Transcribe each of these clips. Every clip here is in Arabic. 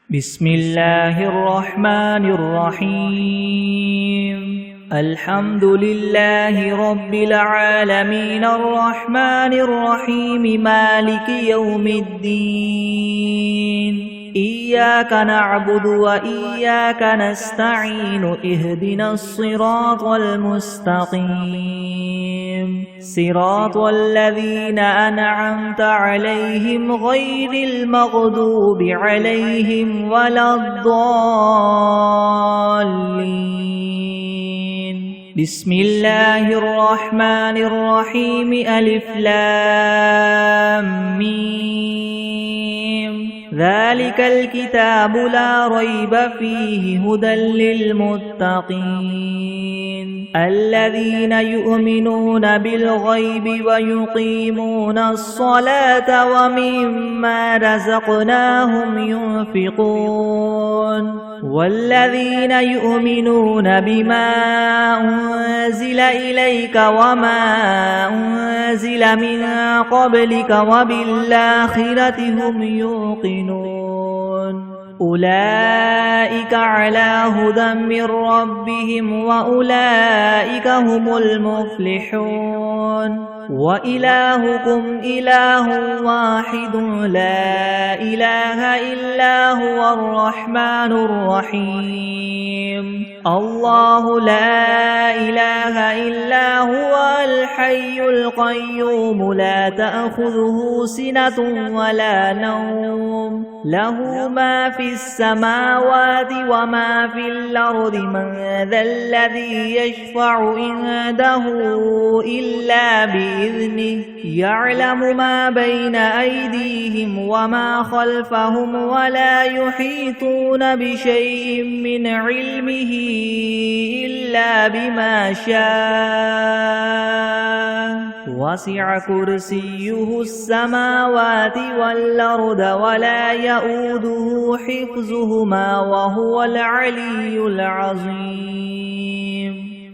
بسم الله الرحمن الرحيم الحمد لله رب العالمين الرحمن الرحيم مالك يوم الدين إياك نعبد وإياك نستعين اهدنا الصراط المستقيم صراط الذين أنعمت عليهم غير المغضوب عليهم ولا الضالين بسم الله الرحمن الرحيم ألف لام ميم ذلك الكتاب لا ريب فيه هدى للمتقين الذين يؤمنون بالغيب ويقيمون الصلاة ومما رزقناهم ينفقون والذين يؤمنون بما أنزل إليك وما أنزل من قبلك وبالآخرة هم يوقنون أولئك على هدى من ربهم وأولئك هم المفلحون وإلهكم إله واحد لا إله إلا هو الرحمن الرحيم الله لا إله إلا هو الحي القيوم لا تأخذه سنة ولا نوم له ما في السماوات وما في الأرض من ذا الذي يشفع عنده إلا بإذنه يعلم ما بين أيديهم وما خلفهم ولا يحيطون بشيء من علمه إلا بما شاء وسع كرسيه السماوات والأرض ولا يؤوده حفظهما وهو العلي العظيم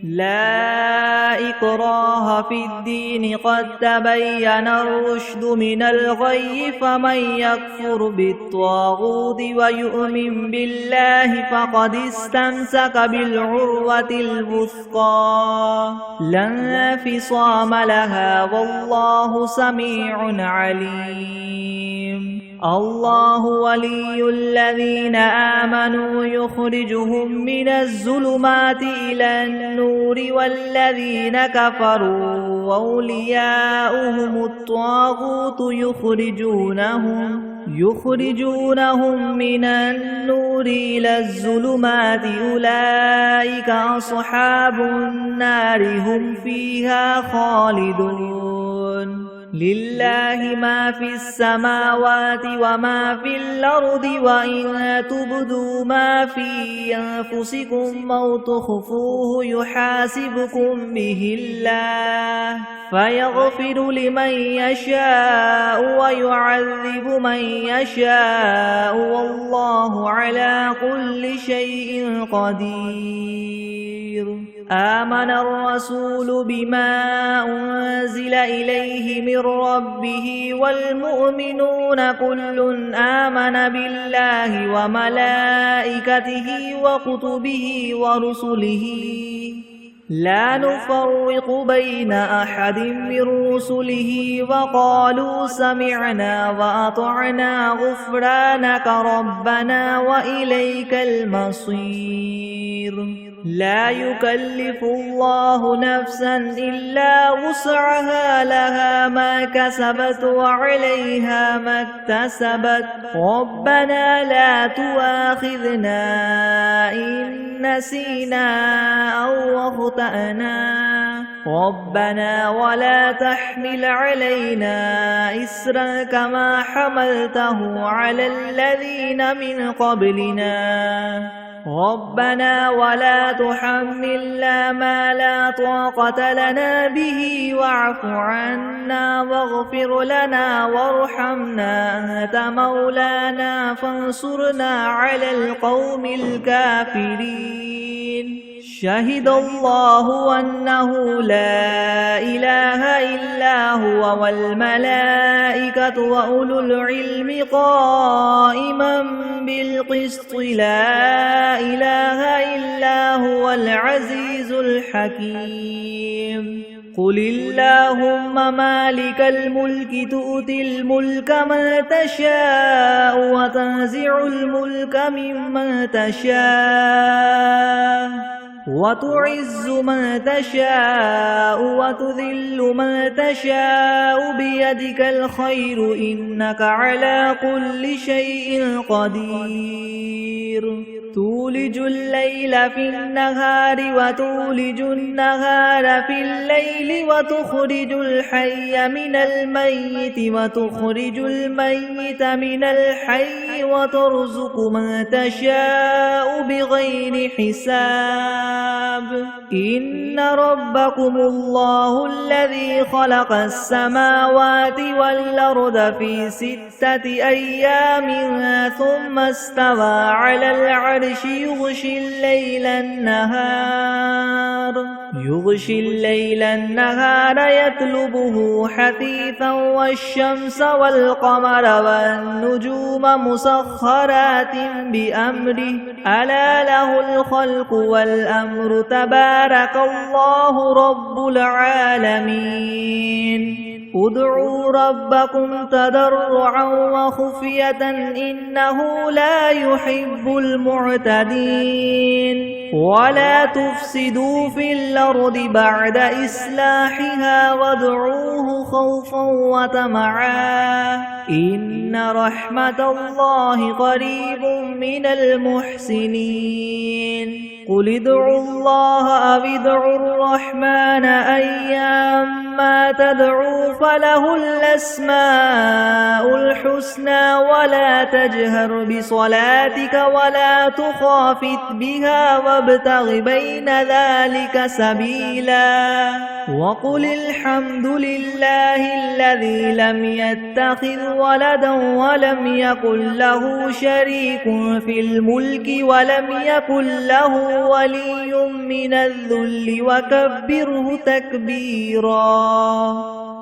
لا إكراه في الدين قد تبين الرشد من الغي فمن يكفر بالطاغوت ويؤمن بالله فقد استمسك بالعروة الوثقى لا انفصام لها والله سميع عليم الله ولي الذين آمنوا يخرجهم من الظلمات إلى النور والذين كفروا أولياؤهم الطاغوت يخرجونهم من النور إلى الظلمات أولئك أصحاب النار هم فيها خالدون لله ما في السماوات وما في الأرض وإن تبدوا ما في أنفسكم أو تخفوه يحاسبكم به الله فيغفر لمن يشاء ويعذب من يشاء والله على كل شيء قدير آمن الرسول بما أنزل إليه من ربه والمؤمنون كل آمن بالله وملائكته وكتبه ورسله لا نفرق بين أحد من رسله وقالوا سمعنا وأطعنا غفرانك ربنا وإليك المصير لا يكلف الله نفسا إلا وسعها لها ما كسبت وعليها ما اكتسبت ربنا لا تؤاخذنا إن نسينا أو أخطأنا ربنا ولا تحمل علينا إسرا كما حملته على الذين من قبلنا ربنا ولا تحملنا ما لا طاقة لنا به واعف عنا واغفر لنا وارحمنا أنت مولانا فانصرنا على القوم الكافرين شهد الله أنه لا إله إلا هو والملائكة وأولو العلم قائما بالقسط لا إله إلا هو العزيز الحكيم قل اللهم مالك الملك تؤتي الملك من تشاء وتنزع الملك ممن تشاء وتعز من تشاء وتذل من تشاء بيدك الخير إنك على كل شيء قدير تولج الليل في النهار وتولج النهار في الليل وتخرج الحي من الميت وتخرج الميت من الحي وترزق من تشاء بغير حساب إن ربكم الله الذي خلق السماوات والأرض في 6 أيام ثم استوى على العرش يغشي الليل النهار يطلبه حثيثا والشمس والقمر والنجوم مسخرات بأمره ألا له الخلق والأمر تبارك الله رب العالمين ادعوا ربكم تضرعا وخفية إنه لا يحب المعتدين ولا تفسدوا في الأرض بعد إصلاحها وادعوه خوفا وطمعا إن رحمة الله قريب من المحسنين قل ادعوا الله أو ادعوا الرحمن أيما تدعوا فله الأسماء الحسنى ولا تجهر بصلاتك ولا تخافت بها وابتغ بين ذلك سبيلا وقل الحمد لله الذي لم يتخذ ولدا ولم يكن له شريك في الملك ولم يكن له ولي من الذل وكبره تكبيرا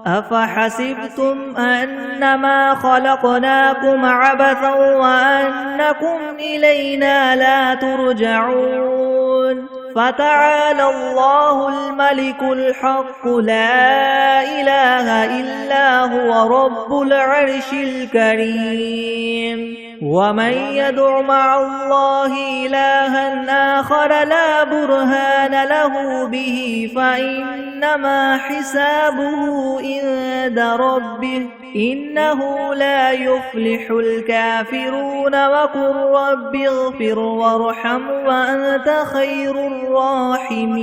أفحسبتم أنما خلقناكم عبثا وأنكم إلينا لا ترجعون فتعالى الله الملك الحق لا إله إلا هو رب العرش الكريم ومن يدع مع الله إلها آخر لا برهان له به فإنما حسابه عند ربه إنه لا يفلح الكافرون وقل رب اغفر وارحم وأنت خير الراحمين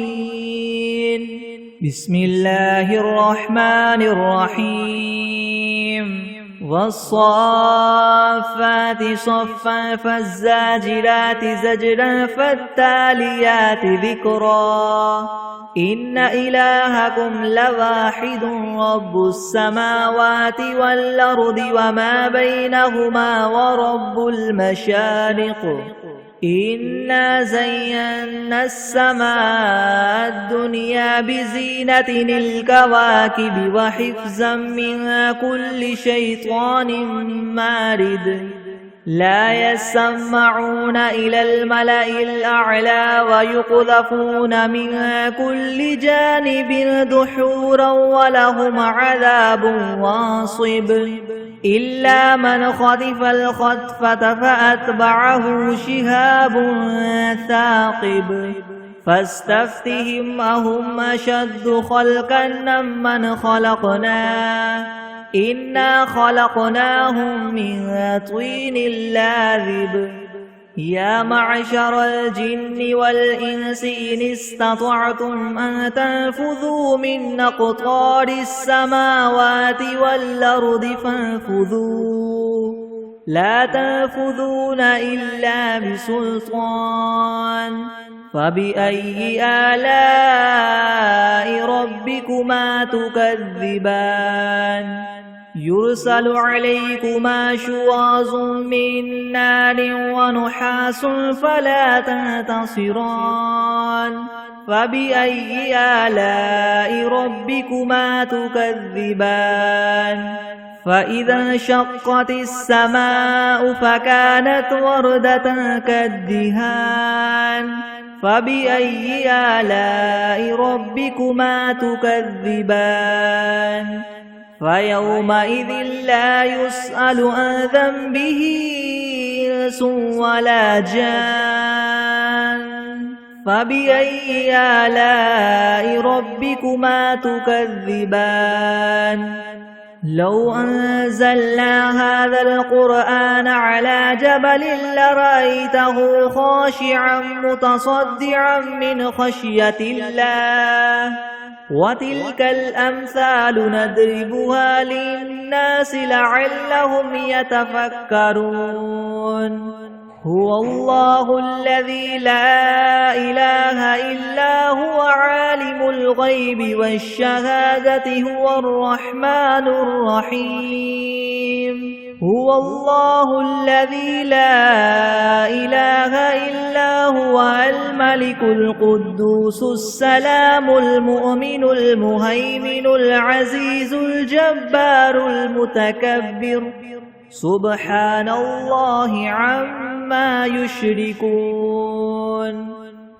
بسم الله الرحمن الرحيم والصافات صفا فالزاجرات زجرا فالتاليات ذكرا إن إلهكم لواحد رب السماوات والأرض وما بينهما ورب المشارق إنا زينا السماء الدنيا بزينة الكواكب وحفظا من كل شيطان مارد لا يسمعون إلى الملأ الأعلى ويقذفون من كل جانب دحورا ولهم عذاب واصب إلا من خطف الخطفة فأتبعه شهاب ثاقب فاستفتهم أهم أشد خلقا ممن خلقنا إنا خلقناهم من طين لاذب يا معشر الجن والإنس إن استطعتم أن تنفذوا من أقطار السماوات والأرض فانفذوا لا تنفذون إلا بسلطان فبأي آلاء ربكما تكذبان يرسل عليكما شواظ من نار ونحاس فلا تنتصران فبأي آلاء ربكما تكذبان فإذا انشقت السماء فكانت وردة كالدهان فبأي آلاء ربكما تكذبان فيومئذ لا يسأل عن ذنبه إنس ولا جان فبأي آلاء ربكما تكذبان لو أنزلنا هذا القرآن على جبل لرأيته خاشعا متصدعا من خشية الله وتلك الأمثال نضربها للناس لعلهم يتفكرون هو الله الذي لا إله إلا هو عالم الغيب والشهادة هو الرحمن الرحيم هو الله الذي لا إله إلا هو الملك القدوس السلام المؤمن المهيمن العزيز الجبار المتكبر سبحان الله عما يشركون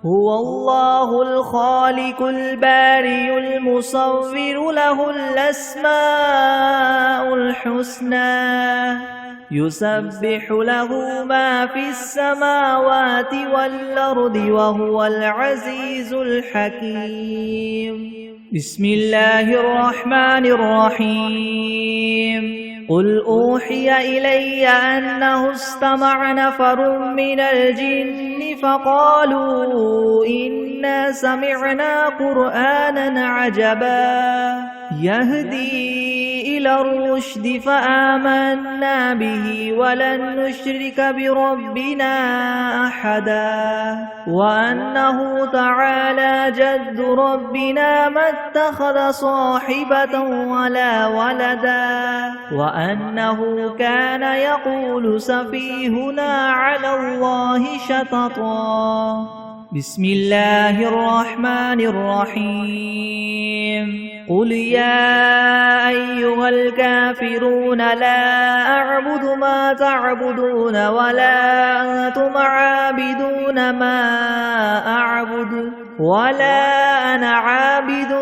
هو الله الخالق البارئ المصور له الأسماء الحسنى يسبح له ما في السماوات والأرض وهو العزيز الحكيم بسم الله الرحمن الرحيم قل أوحي إلي أنه استمع نفر من الجن فقالوا إنا سمعنا قرآنا عجبا يهدي إلى الرشد فآمنا به ولن نشرك بربنا أحدا وأنه تعالى جد ربنا ما اتخذ صاحبة ولا ولدا وأنه كان يقول سفيهنا على الله شططا بسم الله الرحمن الرحيم قل يا أيها الكافرون لا أعبد ما تعبدون ولا أنتم عابدون ما أعبد ولا أنا عابد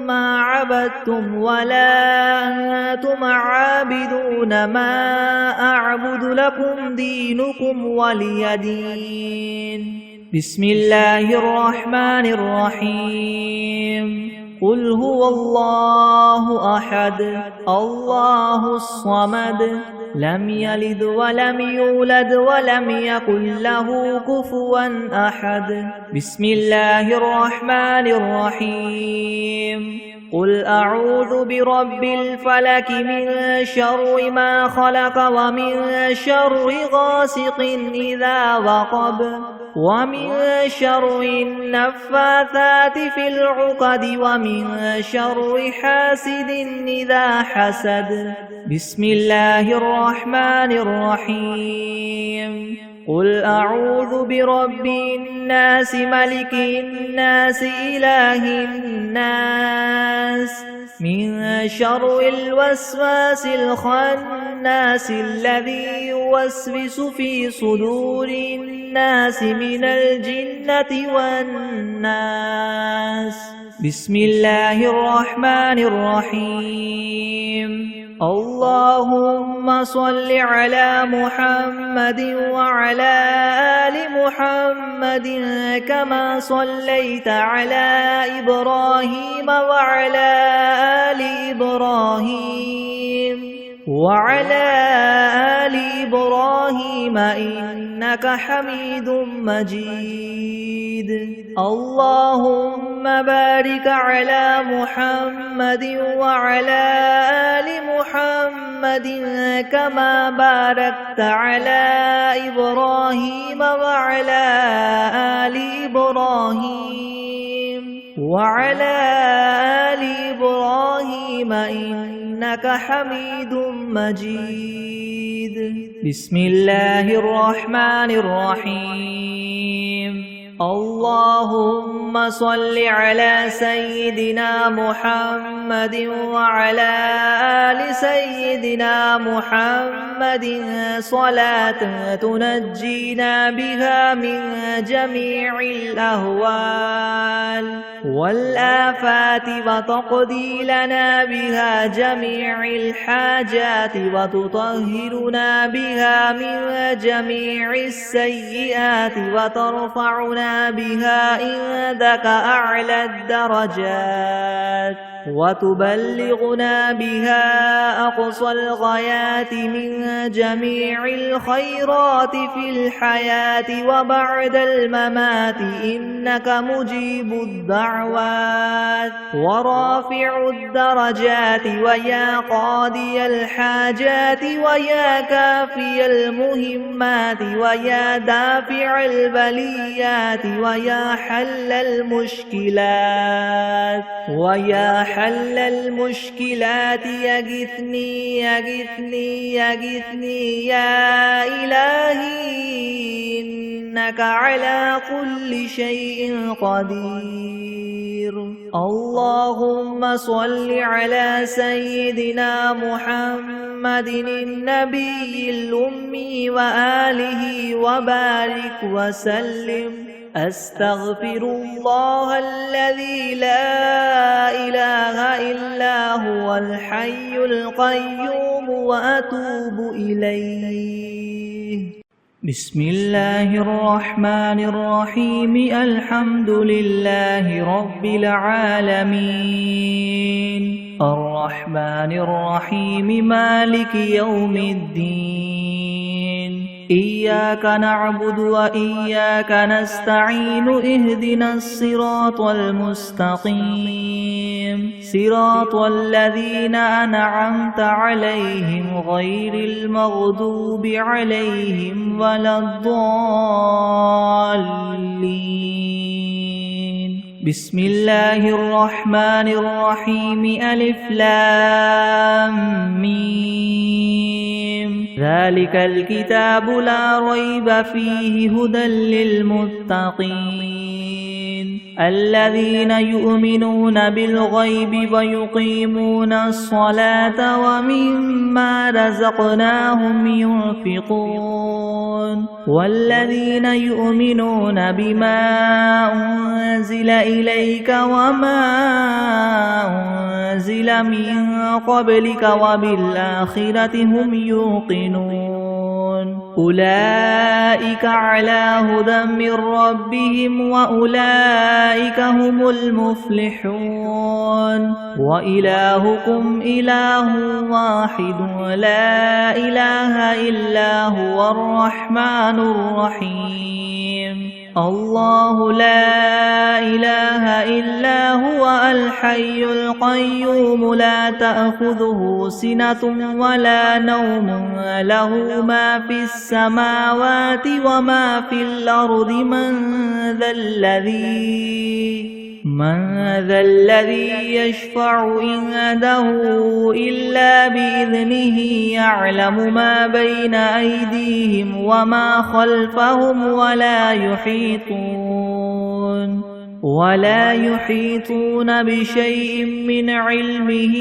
ما عبدتم ولا أنتم عابدون ما أعبد لكم دينكم ولي دين بسم الله الرحمن الرحيم قل هو الله أحد الله الصمد لم يلد ولم يولد ولم يكن له كفوا أحد بسم الله الرحمن الرحيم قل أعوذ برب الفلك من شر ما خلق ومن شر غاسق إذا وقب ومن شر النفاثات في العقد ومن شر حاسد إذا حسد بسم الله الرحمن الرحيم قل أعوذ برب الناس ملك الناس إله الناس من شر الوسواس الخناس الذي يوسوس في صدور الناس من الجنة والناس بسم الله الرحمن الرحيم اللهم صل على محمد وعلى آل محمد كما صليت على إبراهيم وعلى آل إبراهيم وعلى آل إبراهيم إنك حميد مجيد اللهم بارك على محمد وعلى آل محمد كما باركت على إبراهيم وعلى آل إبراهيم وعلى آل إبراهيم إنك إنك حميد مجيد. بسم الله الرحمن الرحيم. اللهم صل على سيدنا محمد وعلى آل سيدنا محمد صلاة تنجينا بها من جميع الأهوال والآفات وتقضي لنا بها جميع الحاجات وتطهرنا بها من جميع السيئات وترفعنا بها عندك أعلى الدرجات وتبلغنا بها أقصى الغايات من جميع الخيرات في الحياة وبعد الممات إنك مجيب الدعوات ورافع الدرجات ويا قاضي الحاجات ويا كافي المهمات ويا دافع البليات ويا حل المشكلات حل المشكلات يغثني يغثني يغثني يا إلهي إنك على كل شيء قدير. اللهم صل على سيدنا محمد النبي الأمي وآله وبارك وسلم. أستغفر الله الذي لا إله إلا هو الحي القيوم وأتوب إليه. بسم الله الرحمن الرحيم. الحمد لله رب العالمين الرحمن الرحيم مالك يوم الدين. إياك نعبد وإياك نستعين. اهدنا الصراط المستقيم صراط الذين أنعمت عليهم غير المغضوب عليهم ولا الضالين. بسم الله الرحمن الرحيم. ألف لام ميم. ذلك الكتاب لا ريب فيه هدى للمتقين الذين يؤمنون بالغيب ويقيمون الصلاة ومما رزقناهم ينفقون والذين يؤمنون بما أنزل إليك وما أنزل من قبلك وبالآخرة هم يوقنون. أولئك على هدى من ربهم وأولئك هم المفلحون. وإلهكم إله واحد لا إله إلا هو الرحمن الرحيم. الله لا إله إلا هو الحي القيوم لا تأخذه سنة ولا نوم له ما في السماوات وما في الأرض. من ذا الذي يشفع عنده إلا بإذنه يعلم ما بين أيديهم وما خلفهم ولا يحيطون بشيء من علمه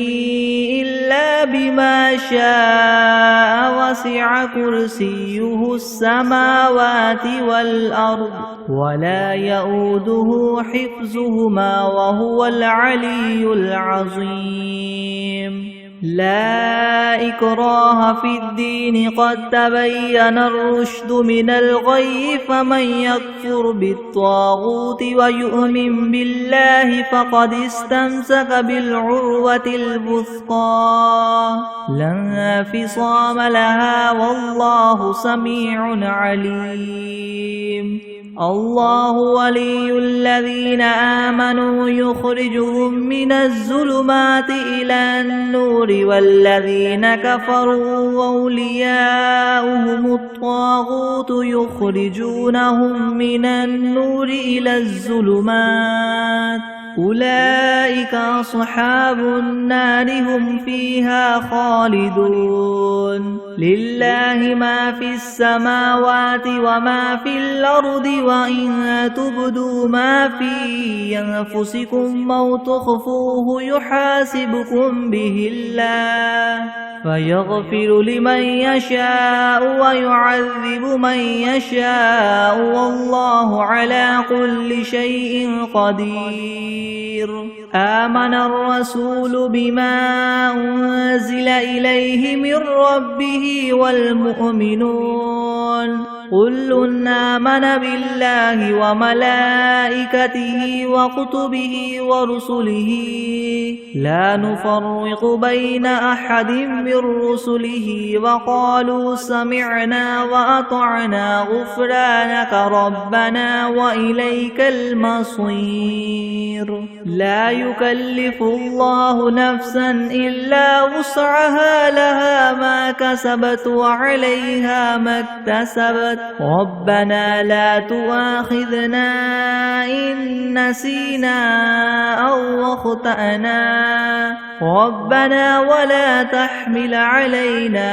إلا بما شاء وسع كرسيه السماوات والأرض ولا يؤوده حفظهما وهو العلي العظيم. لا إكراه في الدين قد تبين الرشد من الغي فمن يكفر بالطاغوت ويؤمن بالله فقد استمسك بالعروة الوثقى لا انفصام لها والله سميع عليم. الله ولي الذين آمنوا يخرجهم من الظلمات إلى النور والذين كفروا أولياؤهم الطاغوت يخرجونهم من النور إلى الظلمات أولئك أصحاب النار هم فيها خالدون لله ما في السماوات وما في الأرض وإن تبدوا ما في أنفسكم أو تخفوه يحاسبكم به الله فيغفر لمن يشاء ويعذب من يشاء والله على كل شيء قدير آمن الرسول بما أنزل إليه من ربه والمؤمنون كل آمن بالله وملائكته وكتبه ورسله لا نفرق بين أحد من رسله وقالوا سمعنا وأطعنا غفرانك ربنا وإليك المصير لا يكلف الله نفسا إلا وسعها لها ما كسبت وعليها ما اكتسبت ربنا لا تؤاخذنا إن نسينا أو أخطأنا ربنا ولا تحمل علينا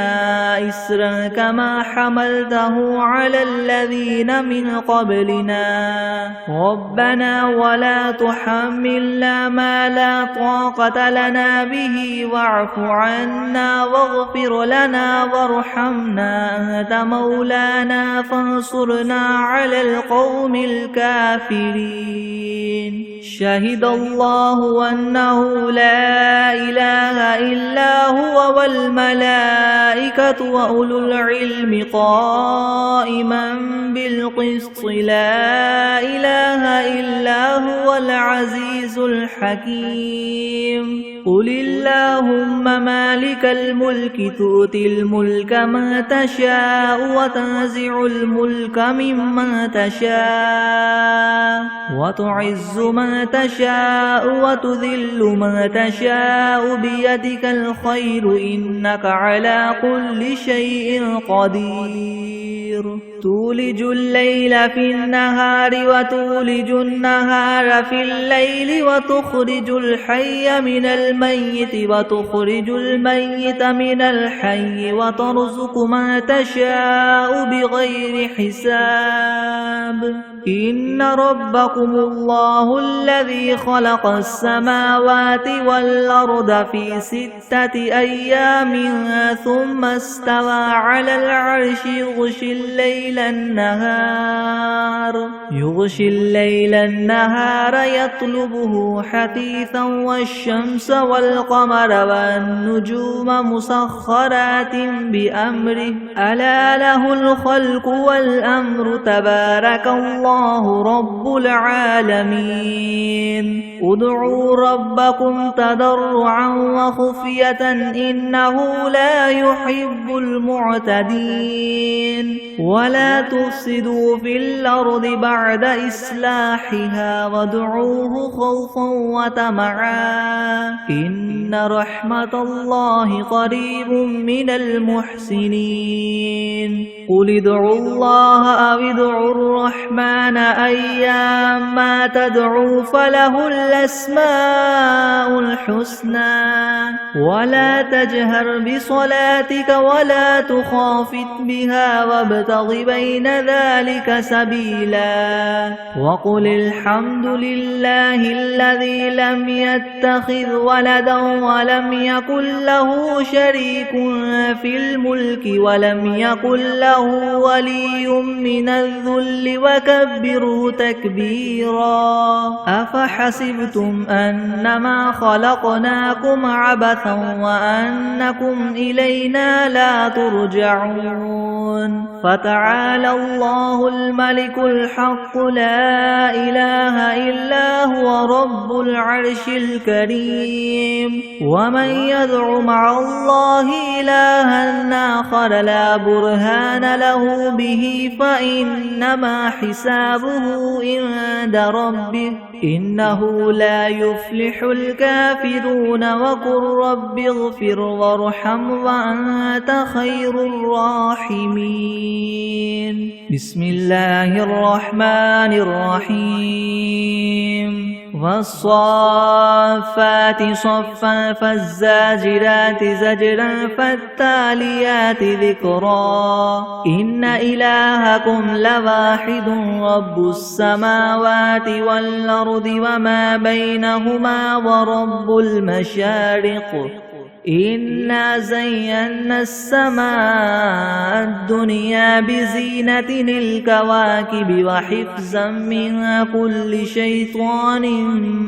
إسرا كما حملته على الذين من قبلنا ربنا ولا تحملنا ما لا طاقة لنا به واعف عنا واغفر لنا وارحمنا أنت مولانا فانصرنا على القوم الكافرين شهد الله أنه لا إله إلا هو والملائكة وأولو العلم قائما بالقسط لا إله إلا هو العزيز الحكيم قل اللهم مالك الملك تؤتي الملك ما تشاء وتنزع الملك ممن تشاء وتعز من تشاء وتذل من تشاء بيدك الخير إنك على كل شيء قدير تولج الليل في النهار وتولج النهار في الليل وتخرج الحي من الميت وتخرج الميت من الحي وترزق من تشاء بغير حساب إن ربكم الله الذي خلق السماوات والأرض في 6 أيام ثم استوى على العرش يغشي الليل النهار يطلبه حثيثا والشمس والقمر والنجوم مسخرات بأمره ألا له الخلق والأمر تبارك الله رب العالمين ادعوا ربكم تضرعا وخفية إنه لا يحب المعتدين ولا تفسدوا في الأرض بعد إصلاحها وادعوه خوفا وطمعا إن رحمة الله قريب من المحسنين قل ادعوا الله أو ادعوا الرحمن أيما تدعوا فله الأسماء الحسنى ولا تجهر بصلاتك ولا تخافت بها وابتغ بين ذلك سبيلا وقل الحمد لله الذي لم يتخذ ولدا ولم يكن له شريك في الملك ولم يكن له ولي من الذل وكبره تكبيرا أفحسبتم أنما خلقناكم عبثا وأنكم إلينا لا ترجعون فتعالى الله الملك الحق لا إله إلا هو رب العرش الكريم ومن يدع مع الله إلها آخر لا برهان له به فإنما حسابه عند ربه إنه لا يفلح الكافرون وقل رب اغفر وارحم وأنت خير الراحمين بسم الله الرحمن الرحيم والصافات صفا فالزاجرات زجرا فالتاليات ذكرا إن إلهكم لواحد رب السماوات والأرض وما بينهما ورب المشارق إنا زينا السماء الدنيا بزينة الكواكب وحفظا من كل شيطان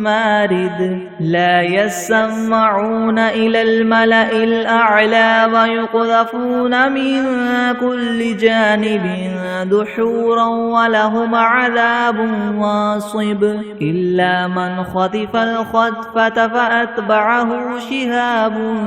مارد لا يسمعون إلى الملأ الأعلى ويقذفون من كل جانب دحورا ولهم عذاب واصب إلا من خطف الخطفة فأتبعه شهاب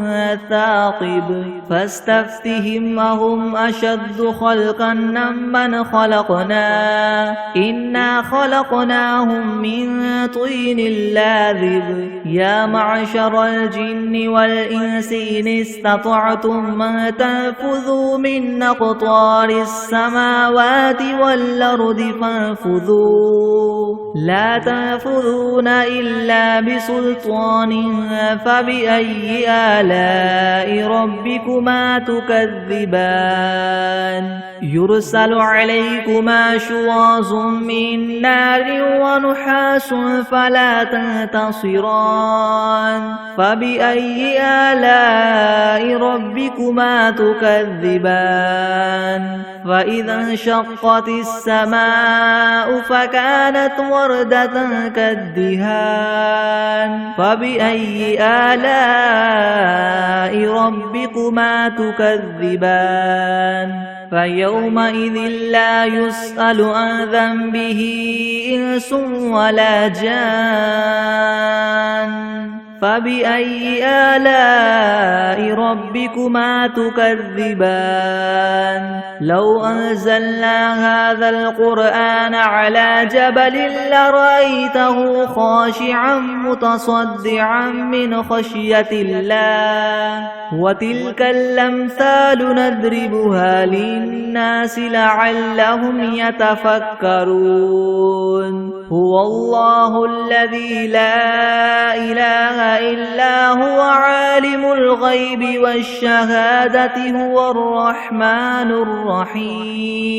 ثاقب فاستفتهم أهم أشد خلقا ممن خلقنا إنا خلقناهم من طين لاذب يا معشر الجن والإنس إن استطعتم أن تنفذوا من أقطار السماوات والأرض فانفذوا لا تنفذون إلا بسلطان فبأي آلاء ربكما تكذبان يرسل عليكما شواظ من نار ونحاس فلا تنتصران فبأي آلاء ربكما تكذبان فإذا انشقت السماء فكانت وردة كالدهان فبأي آلاء ربكما تكذبان فيومئذ لا يسأل عن ذنبه إنس ولا جان فبأي آلاء ربكما تكذبان لو أنزلنا هذا القرآن على جبل لرأيته خاشعا متصدعا من خشية الله وتلك الأمثال نضربها للناس لعلهم يتفكرون هو الله الذي لا إله إلا هو عالم الغيب والشهادة هو الرحمن الرحيم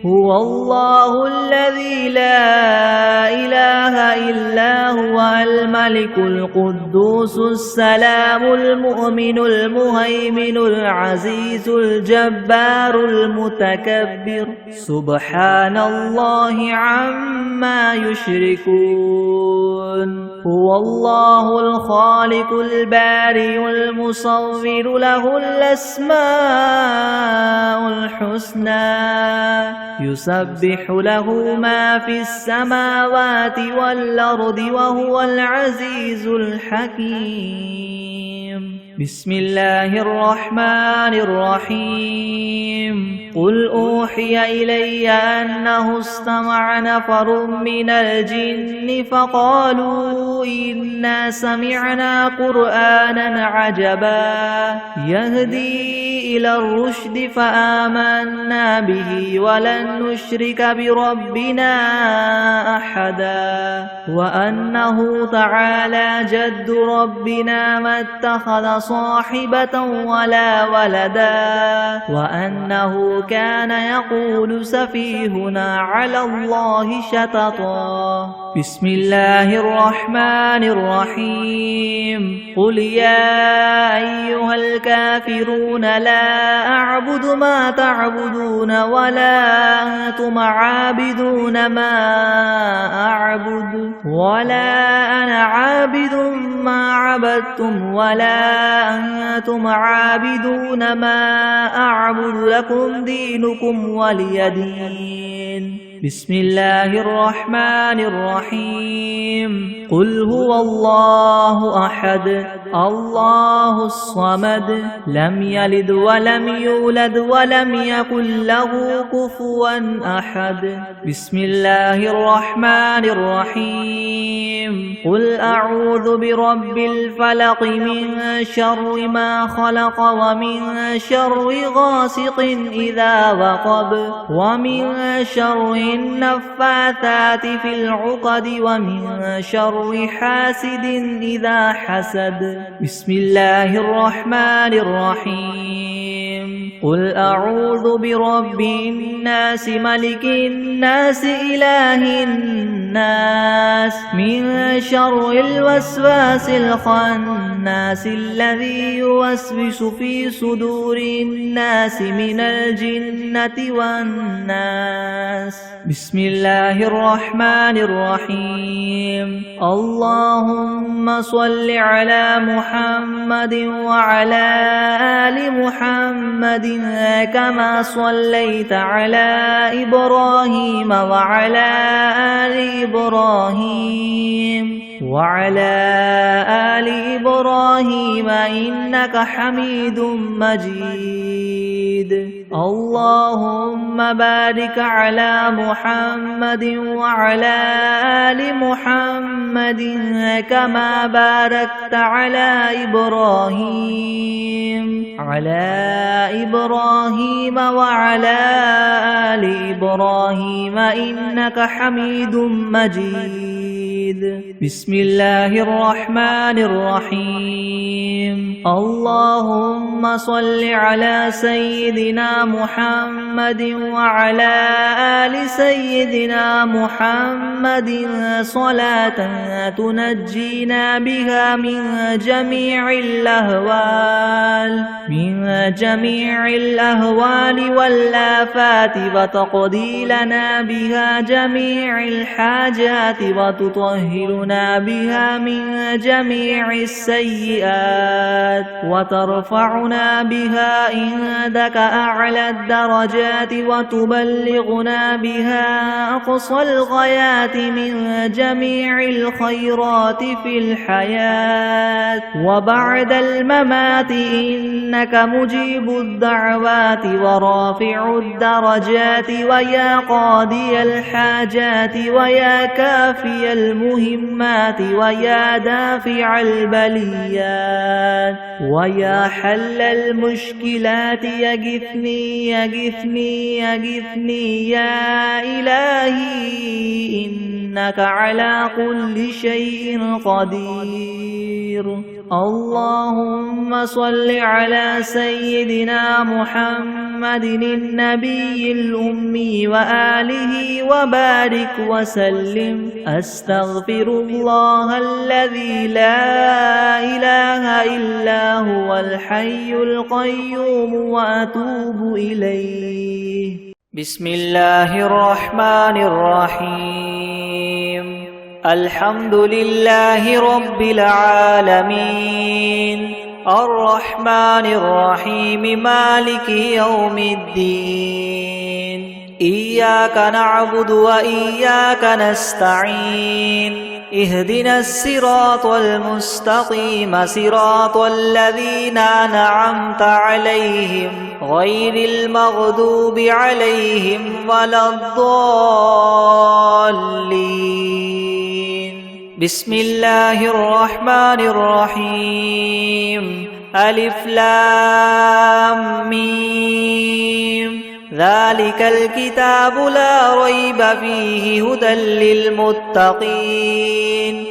هو الله الذي لا إله إلا هو الملك القدوس السلام المؤمن المهيمن العزيز الجبار المتكبر سبحان الله عما يشركون هو الله الخالق البارئ المصور له الأسماء الحسنى يسبح له ما في السماوات والأرض وهو العزيز الحكيم بسم الله الرحمن الرحيم قل أوحي إلي أنه استمع نفر من الجن فقالوا إنا سمعنا قرآنا عجبا يهدي إلى الرشد فآمنا به ولن نشرك بربنا أحدا وأنه تعالى جد ربنا ما اتخذ صاحبة ولا ولدا وأنه كان يقول سفيهنا على الله شططا بسم الله الرحمن الرحيم قل يا أيها الكافرون لا أعبد ما تعبدون ولا أنتم عابدون ما أعبد ولا أنا عابد ما عبدتم ولا أنتم عابدون ما أعبد لكم دينكم ولي دين بسم الله الرحمن الرحيم قل هو الله أحد الله الصمد لم يلد ولم يولد ولم يكن له كفوا أحد بسم الله الرحمن الرحيم قل أعوذ برب الفلق من شر ما خلق ومن شر غاسق إذا وقب ومن شر النفاثات في العقد ومن شر حاسد إذا حسد بسم الله الرحمن الرحيم قل أعوذ برب الناس ملك الناس إله الناس من شر الوسواس الخناس الذي يوسوس في صدور الناس من الجنة والناس بسم الله الرحمن الرحيم اللهم صل على محمد وعلى آل محمد كما صليت على إبراهيم وعلى آل إبراهيم وعلى آل إبراهيم إنك حميد مجيد اللهم بارك على محمد وعلى آل محمد كما باركت على إبراهيم وعلى آل إبراهيم إنك حميد مجيد بسم الله الرحمن الرحيم اللهم صل على سيدنا محمد وعلى آل سيدنا محمد صلاة تنجينا بها من جميع الأهوال والآفات وتقضي لنا بها جميع الحاجات وتطهرنا بها من جميع السيئات وترفعنا بها عندك أعلى الدرجات وتبلغنا بها أقصى الغايات من جميع الخيرات في الحياة وبعد الممات إنك مجيب الدعوات ورافع الدرجات ويا قاضي الحاجات ويا كافي المهمات ويا دافع البليات ويا حل المشكلات يغثني يا إلهي إنك على كل شيء قدير اللهم صل على سيدنا محمد النبي الأمي وآله وبارك وسلم أستغفر الله الذي لا إله إلا هو الحي القيوم وأتوب إليه بسم الله الرحمن الرحيم الحمد لله رب العالمين الرحمن الرحيم مالك يوم الدين إياك نعبد وإياك نستعين اهدنا الصراط المستقيم صراط الذين أنعمت عليهم غير المغضوب عليهم ولا الضالين بسم الله الرحمن الرحيم ألف لام ميم ذلك الكتاب لا ريب فيه هدى للمتقين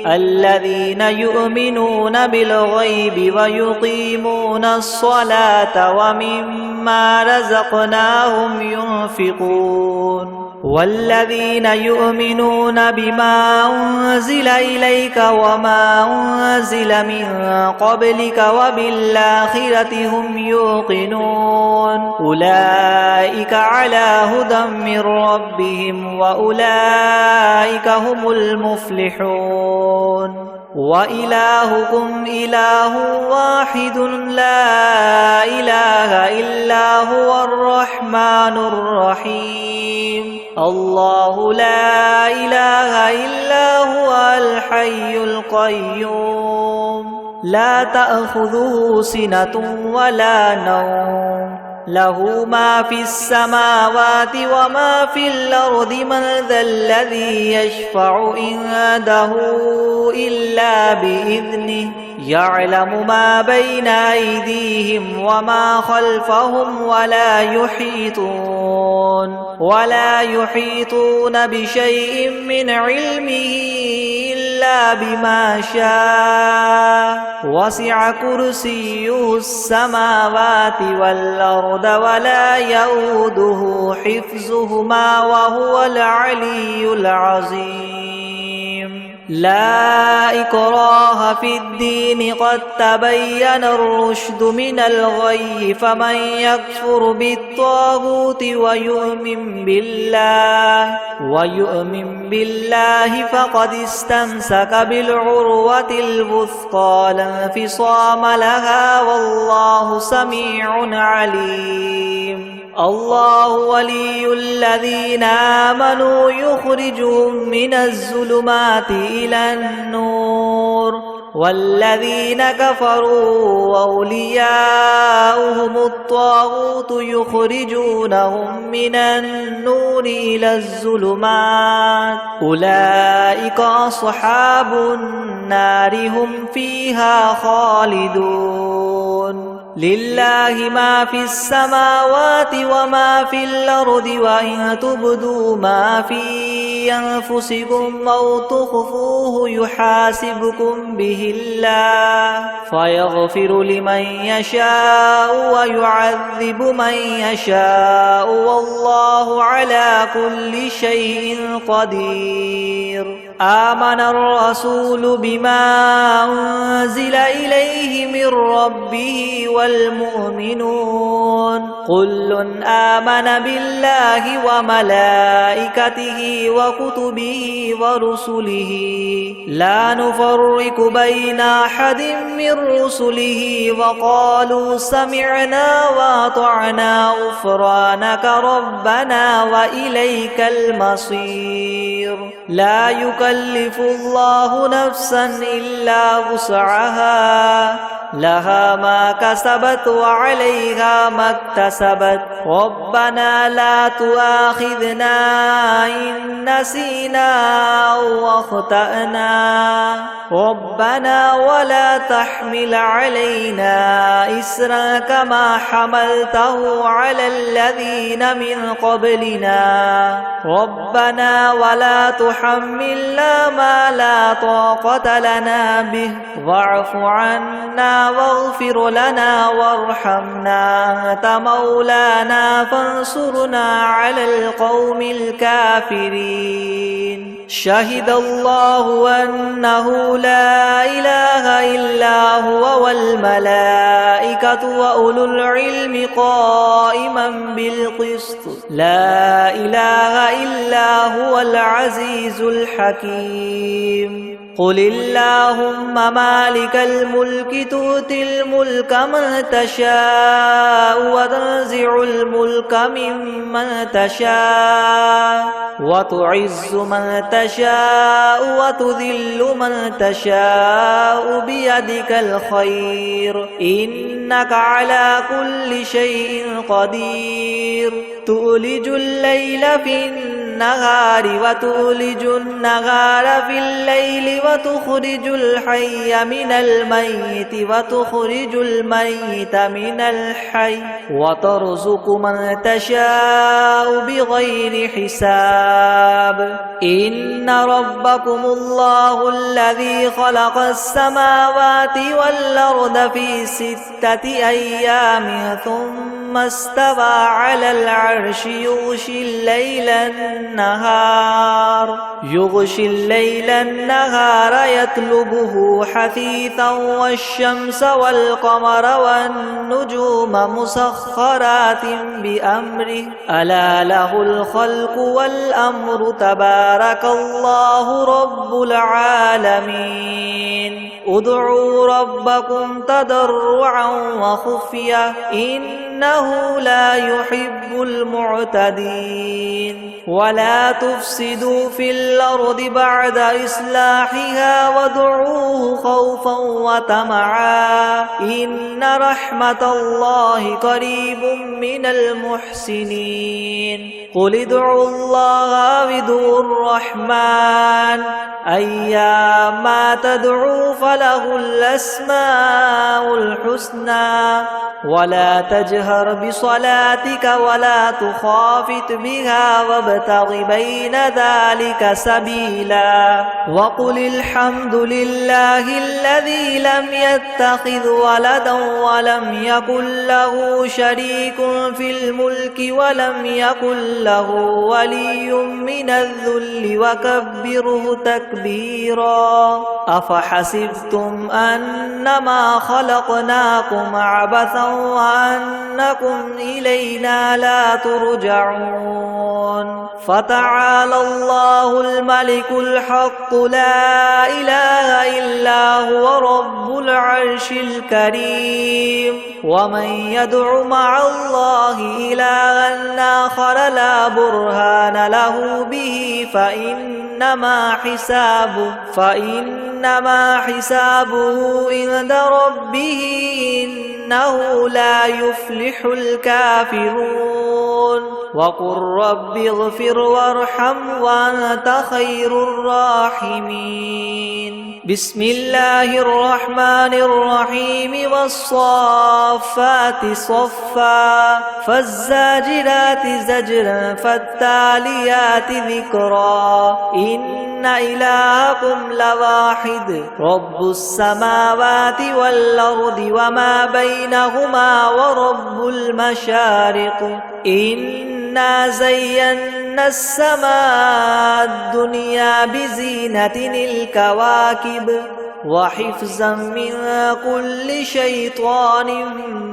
الذين يؤمنون بالغيب ويقيمون الصلاة ومما رزقناهم ينفقون والذين يؤمنون بما أنزل إليك وما أنزل من قبلك وبالآخرة هم يوقنون أولئك على هدى من ربهم وأولئك هم المفلحون وإلهكم إله واحد لا إله إلا هو الرحمن الرحيم الله لا إله إلا هو الحي القيوم لا تأخذه سنة ولا نوم له ما في السماوات وما في الأرض من ذا الذي يشفع عنده إلا بإذنه يعلم ما بين أيديهم وما خلفهم ولا يحيطون بشيء من علمه إلا بما شاء وسع كرسيه السماوات والأرض ولا يؤوده حفظهما وهو العلي العظيم لا إكراه في الدين قد تبين الرشد من الغي فمن يكفر بالطاغوت ويؤمن بالله فقد استمسك بالعروة الوثقى لا انفصام لها والله سميع عليم الله ولي الذين آمنوا يخرجهم من الظلمات إلى النور والذين كفروا أولياؤهم الطاغوت يخرجونهم من النور إلى الظلمات أولئك أصحاب النار هم فيها خالدون لله ما في السماوات وما في الأرض وإن تبدوا ما في أنفسكم أو تخفوه يحاسبكم به الله فيغفر لمن يشاء ويعذب من يشاء والله على كل شيء قدير آمن الرسول بما أنزل إليه من ربه والمؤمنون كل آمن بالله وملائكته وكتبه ورسله لا نفرق بين أحد من رسله وقالوا سمعنا وأطعنا غفرانك ربنا وإليك المصير لا يكلف الله نفسا إلا وسعها لها ما كسبت وعليها ما اكتسبت ربنا لا تؤاخذنا إن نسينا أو أخطأنا ربنا ولا تحمل علينا إسرا كما حملته على الذين من قبلنا ربنا ولا تحملنا ما لا طاقة لنا به واعف عنا واغفر لنا وارحمنا أنت مولانا فانصرنا على القوم الكافرين شهد الله أنه لا إله إلا هو والملائكة وأولو العلم قائما بالقسط لا إله إلا هو العزيز الحكيم قل اللهم مالك الملك تؤتي الملك من تشاء وتنزع الملك ممن تشاء وتعز من تشاء وتذل من تشاء بيدك الخير إنك على كل شيء قدير تولج الليل في النهار وتولج النهار في الليل وتخرج الحي من الميت وتخرج الميت من الحي وترزق من تشاء بغير حساب إن ربكم الله الذي خلق السماوات والأرض في 6 أيام ثم استوى على العرش يغشي الليل النهار يطلبه حثيثا والشمس والقمر والنجوم مسخرات بأمره ألا له الخلق والأمر تبارك الله رب العالمين ادعوا ربكم تضرعا وخفية إنه إنه لا يحب المعتدين ولا تفسدوا في الأرض بعد إصلاحها وادعوه خوفا وطمعا إن رحمة الله قريب من المحسنين قل ادعوا الله أو ادعوا الرحمن أيما تدعوا فله الأسماء الحسنى ولا تجهر بصلاتك ولا تخافت بها وابتغ بين ذلك سبيلا وقل الحمد لله الذي لم يتخذ ولدا ولم يكن له شريك في الملك ولم يكن له ولي من الذل وكبره تكبيرا أفحسبتم أنما خلقناكم عبثا وأنكم إلينا لا ترجعون فتعالى الله الملك الحق لا إله إلا هو رب العرش الكريم ومن يدع مع الله إلها آخر لا برهان له به فإنما حسابه عند ربه إنه لا يفلح الكافرون وقل رب اغفر وارحم وأنت خير الراحمين بسم الله الرحمن الرحيم والصافات صفا فالزاجرات زجرا فالتاليات ذكرا إن إلهكم لواحد رب السماوات والأرض وما بينهما ورب المشارق إنا زينا السماء الدنيا بزينة الكواكب وحفظا من كل شيطان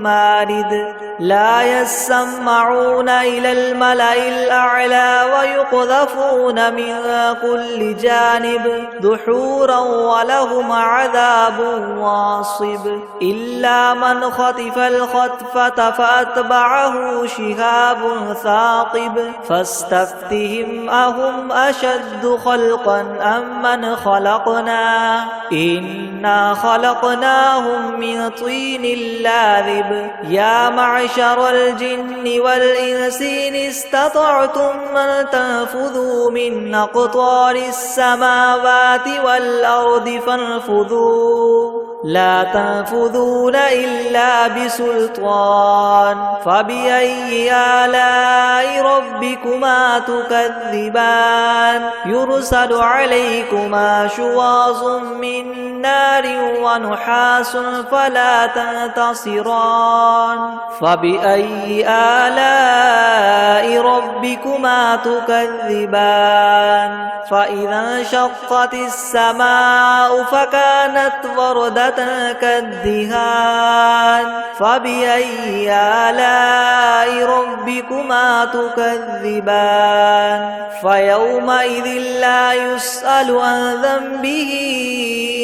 مارد لا يسمعون إلى الملأ الأعلى ويقذفون من كل جانب دحورا ولهم عذاب واصب إلا من خطف الخطفة فأتبعه شهاب ثاقب فاستفتهم أهم أشد خلقا أم من خلقنا إنا خلقناهم من طين لاذب يا معشر الجن والإنس إن استطعتم أن تنفذوا من أقطار السماوات والأرض فانفذوا لا تنفذون إلا بسلطان فبأي آلاء ربكما تكذبان يرسل عليكما شواظ من نار ونحاس فلا تنتصران فبأي آلاء ربكما تكذبان فإذا انشقت السماء فكانت وردة كالدهان فبأي آلاء ربكما تكذبان فيومئذ لا يسأل عن ذنبه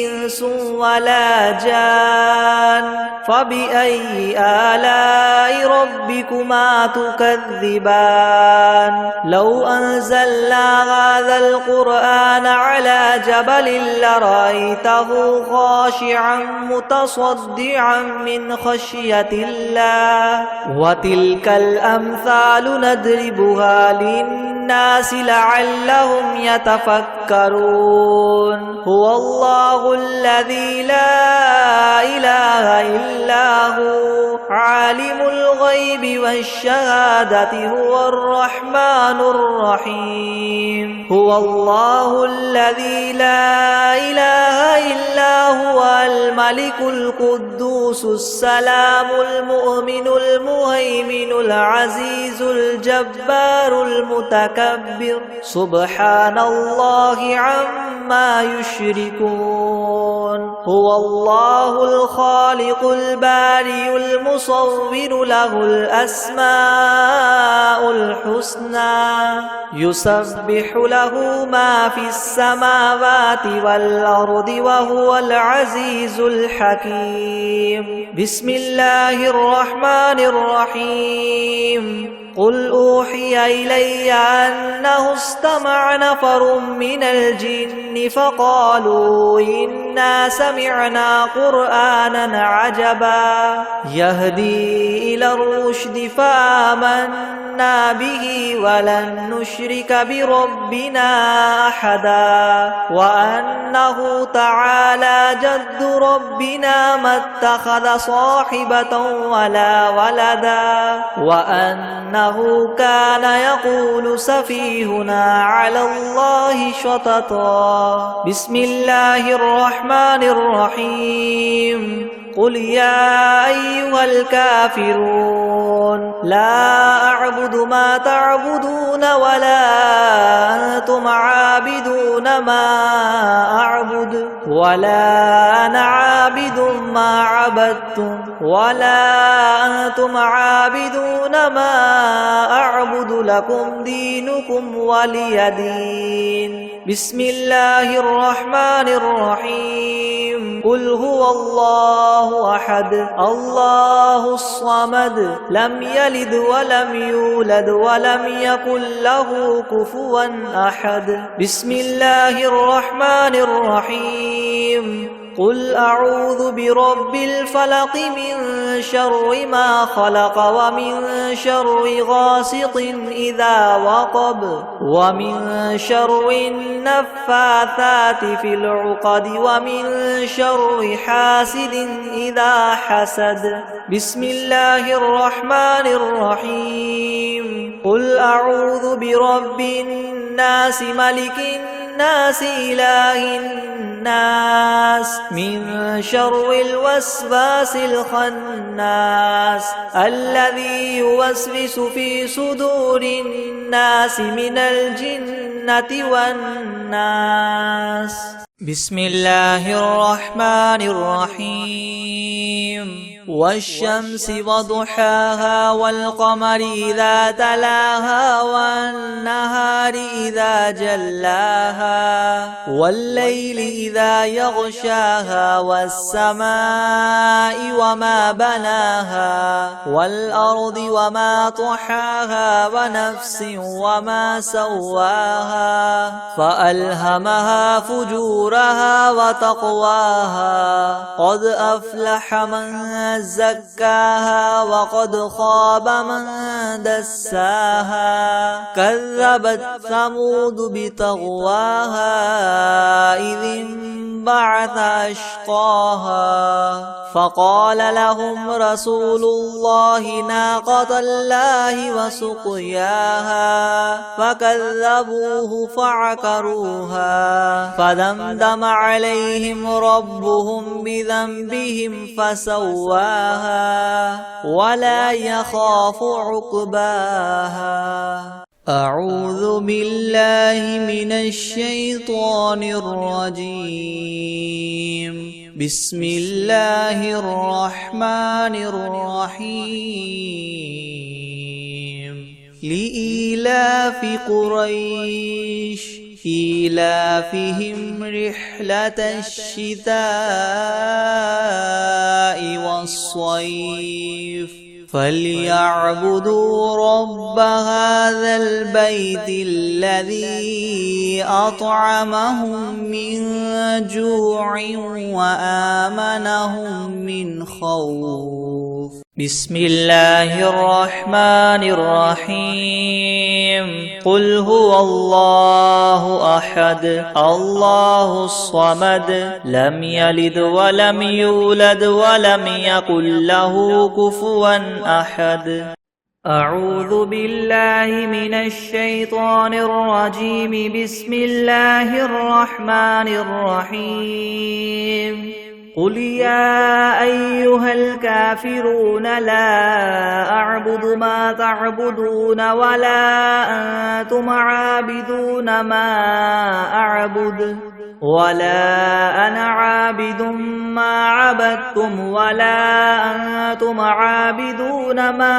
إنس ولا جان فبأي آلاء ربكما تكذبان لو أنزلنا هذا القرآن على جبل لرأيته خاشعا متصدعا من خشية الله وتلك الأمثال نضربها للناس لعلهم يتفكرون هو الله الذي لا إله إلا هو عالم الغيب والشهادة هو الرحمن الرحيم هو الله الذي لا إله إلا هو الملك القدوس السلام المؤمن المهيمن العزيز الجبار المتكبر سبحان الله عما يشركون هو الله الخالق البارئ المصور له الأسماء الحسنى يسبح له ما في السماوات والأرض وهو العزيز الحكيم بسم الله الرحمن الرحيم قل أوحي إلي أنه استمع نفر من الجن فقالوا إنا سمعنا قرآنا عجبا يهدي إلى الرشد فآمنا به ولن نشرك بربنا أحدا وأنه تعالى جد ربنا ما اتخذ صاحبة ولا ولدا وأنه كان يقول سفيهنا على الله شططا بسم الله الرحمن الرحيم قل يا أيها الكافرون لا أعبد ما تعبدون ولا أنتم عابدون ما أعبد ولا أنا عابد ما عبدتم ولا أنتم عابدون ما أعبد لكم دينكم ولي دين بسم الله الرحمن الرحيم قل هو الله أحد الله الصمد لم يلد ولم يولد ولم يكن له كفوا أحد بسم الله الرحمن الرحيم قل أعوذ برب الفلق من شر ما خلق ومن شر غاسق إذا وقب ومن شر النفاثات في العقد ومن شر حاسد إذا حسد بسم الله الرحمن الرحيم قل أعوذ برب الناس ملك الناس إله الناس من شر الوسواس الخناس الذي يوسوس في صدور الناس من الجنة والناس بسم الله الرحمن الرحيم والشمس وضحاها والقمر إذا تلاها والنهار إذا جلاها والليل إذا يغشاها والسماء وما بناها والأرض وما طحاها ونفس وما سواها فألهمها فجورها وتقواها قد أفلح من زكاها وقد خاب من دساها كذبت ثمود بطغواها إذ انبعث أشقاها فقال لهم رسول الله ناقة الله وسقياها فكذبوه فعقروها فدمدم عليهم ربهم بذنبهم فسواها ولا يخاف عقباها أعوذ بالله من الشيطان الرجيم بسم الله الرحمن الرحيم لإيلاف قريش إيلافهم رحلة الشتاء والصيف فليعبدوا رب هذا البيت الذي أطعمهم من جوع وآمنهم من خوف بسم الله الرحمن الرحيم قل هو الله أحد الله الصمد لم يلد ولم يولد ولم يكن له كفوا أحد أعوذ بالله من الشيطان الرجيم بسم الله الرحمن الرحيم قل يا أيها الكافرون لا أعبد ما تعبدون ولا أنتم عابدون ما أعبد ولا أنا عابد ما عبدتم ولا أنتم عابدون ما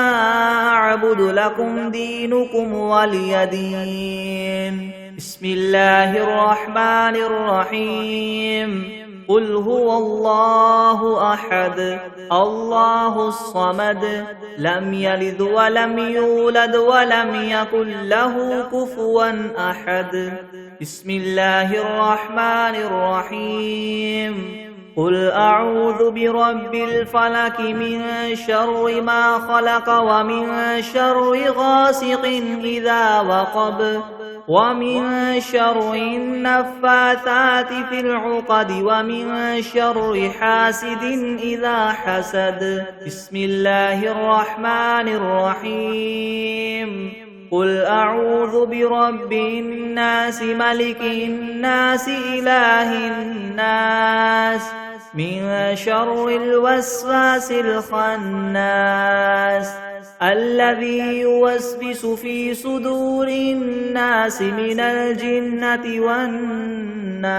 أعبد لكم دينكم ولي دين. بسم الله الرحمن الرحيم. قل هو الله أحد الله الصمد لم يلد ولم يولد ولم يكن له كفوا أحد. بسم الله الرحمن الرحيم. قل أعوذ برب الفلك من شر ما خلق ومن شر غاسق إذا وقب ومن شر النفاثات في العقد ومن شر حاسد إذا حسد. بسم الله الرحمن الرحيم. قل أعوذ برب الناس ملك الناس إله الناس من شر الوسواس الخناس الذي يوسوس في صدور الناس من الجنة والناس.